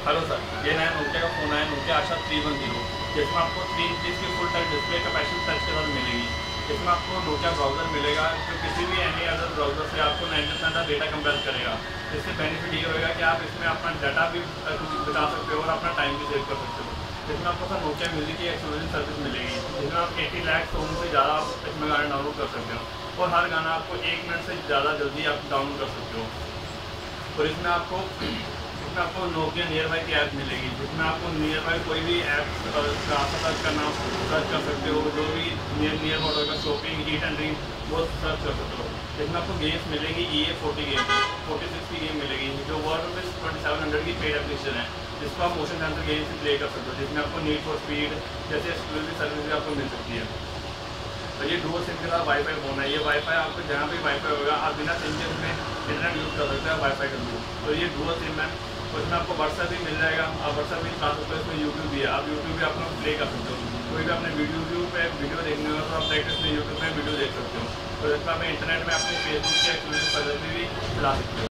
Hello sir, ये नया Nokia का फ़ोन आया नोकिया आशा 310, जिसमें आपको 3 इंच की full touch display capacity touch के साथ मिलेगी। इसमें आपको नोकिया ब्राउज़र मिलेगा जो किसी भी एनी अदर ब्राउज़र से आपको 90% डेटा कंप्रेस करेगा। इससे बेनिफिट ये होगा कि आप इसमें अपना डाटा भी बिता सकते हो और अपना टाइम भी सेव कर सकते हो। इसमें आपको सर नोकिया म्यूजिक की एक्सक्लूसिव सर्विस मिलेगी, जिसमें आप 80 लाख सॉन्ग से ज़्यादा आप इसमें गाने डाउनलोड कर सकते हो और हर गाना आपको 1 मिनट से ज़्यादा जल्दी आप डाउनलोड कर सकते हो। और इसमें आपको नोकिया नियर बाई की ऐप मिलेगी, जिसमें आपको नियर बाई कोई भी ऐप रास्ता सर्च कर सकते हो। जो भी नियर अबाउट होगा, शॉपिंग, ईट एंड ड्रिंक, वो सर्च कर सकते हो। इसमें आपको गेम्स मिलेगी, EA40 गेम, 46 की गेम मिलेगी, जो वर्ल्ड में 2700 की पेड एप्लीकेशन है, जिसको आप मोशन सेंसर गेम से प्ले कर सकते हो, जिसमें आपको नीड फॉर स्पीड जैसे एक्सक्लूसिव सर्विस भी आपको मिल सकती है। और ये डुअल सिम के साथ वाईफाई फ़ोन है। ये वाईफाई आपको जहाँ भी वाईफाई होगा आप बिना सिम के उसमें इंटरनेट यूज़ कर सकते हैं वाईफाई के थ्रू। तो ये डुअल सिम है, उसमें आपको व्हाट्सएप भी मिल जाएगा। आप व्हाट्सएप भी चला सकते हो, इसमें यूट्यूब भी है, आप यूट्यूब भी अपना प्ले कर सकते हो। कोई भी अपने वीडियो पे वीडियो देखने हो तो आप डायरेक्ट अपने यूट्यूब में वीडियो देख सकते हो। तो इसमें आप इंटरनेट में अपने फेसबुक के एक्सक्लूसिव सर्विस भी चला सकते हो।